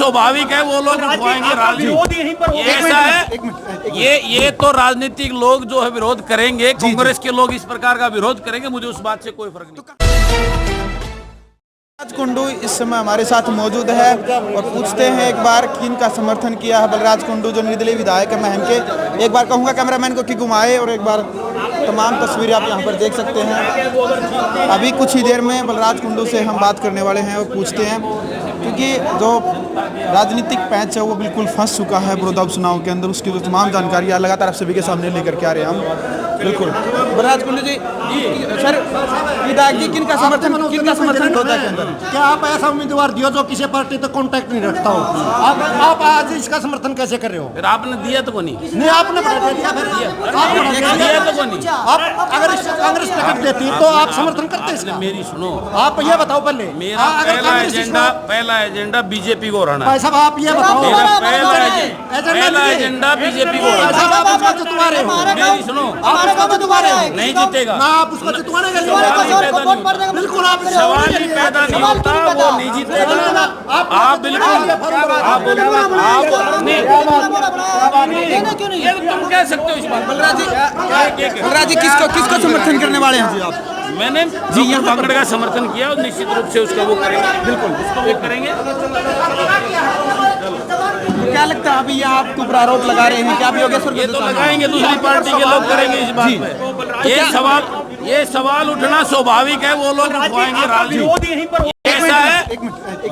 स्वाभाविक है, वो लोग उठवाएंगे राजनीति। ऐसा है, ये तो राजनीतिक लोग जो है विरोध करेंगे, कांग्रेस के लोग इस प्रकार का विरोध करेंगे, मुझे उस बात से कोई फर्क नहीं। बलराज कुंडू इस समय हमारे साथ मौजूद है और पूछते हैं एक बार किन का समर्थन किया है बलराज कुंडू जो निर्दलीय विधायक है महम के। एक बार कहूँगा कैमरामैन को कि घुमाए और एक बार तमाम तस्वीरें आप यहाँ पर देख सकते हैं। अभी कुछ ही देर में बलराज कुंडू से हम बात करने वाले हैं और पूछते हैं, क्योंकि जो राजनीतिक पैंच है वो बिल्कुल फंस चुका है बड़ौदा उपचुनाव के अंदर। उसकी जो तमाम जानकारियाँ लगातार आप सभी के सामने लेकर के आ रहे हैं हम। बिल्कुल बलराज कुंडू जी, सर विधायक जी किन का समर्थन होता है के अंदर? क्या आप ऐसा उम्मीदवार दियो जो किसी पार्टी तक कांटेक्ट नहीं रखता हो? आप आज इसका समर्थन कैसे कर रहे हो? फिर आपने दिया तो नहीं, आपने बढ़ा दिया, फिर दिया तो नहीं। आप अगर कांग्रेस टिकट देती तो आप समर्थन करते इसका? मेरी सुनो, आप ये बताओ पहले। मेरा पहला एजेंडा बीजेपी को हराना है। साहब आप ये बताओ, मेरा पहला एजेंडा बीजेपी को हराना है। आप उसको जितवा रहे हो? मेरी सुनो, आप उसको जितवा रहे हो? नहीं जीतेगा ना आप उसको जितवाने के लिए बिल्कुल आप सवाल ही पैदा नहीं होता, वो नहीं जीतेगा। आप बिल्कुल तुम कह सकते हो इस बात। बलराज जी किसको समर्थन करने वाले हैं जी आप? मैंने जी यहाँ कांगड़ का समर्थन किया और निश्चित रूप से उसका वो करेंगे, बिल्कुल उसको वो करेंगे। तो क्या लगता है अभी आप कुछ आरोप लगा रहे हैं, क्या आप योगेश्वर ये तो लगाएंगे, दूसरी पार्टी के लोग करेंगे इस बात पे। ये सवाल उठना स्वाभाविक है, वो लोग उठवाएंगे राजनीति। ऐसा है,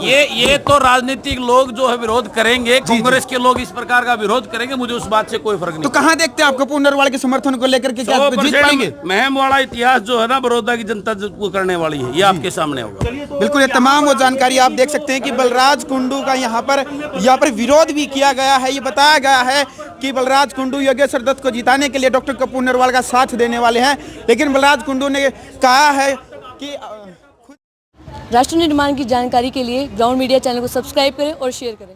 ये तो राजनीतिक लोग जो है विरोध करेंगे, कांग्रेस के लोग इस प्रकार का विरोध करेंगे, मुझे उस बात से कोई फर्क नहीं। तो कहाँ देखते हैं आपको पुनर्वाल के समर्थन को लेकर के, क्या जीत पाएंगे? महम वाला इतिहास जो है ना बड़ौदा की जनता जो करने वाली है, ये आपके सामने होगा। बिल्कुल, ये तमाम वो जानकारी आप देख सकते हैं कि बलराज कुंडू का यहाँ पर विरोध भी किया गया है। ये बताया गया है कि बलराज कुंडू योगेश्वर दत्त को जिताने के लिए डॉक्टर कपूर नरवाल का साथ देने वाले हैं, लेकिन बलराज कुंडू ने कहा है कि राष्ट्र निर्माण की जानकारी के लिए ग्राउंड मीडिया चैनल को सब्सक्राइब करें और शेयर करें।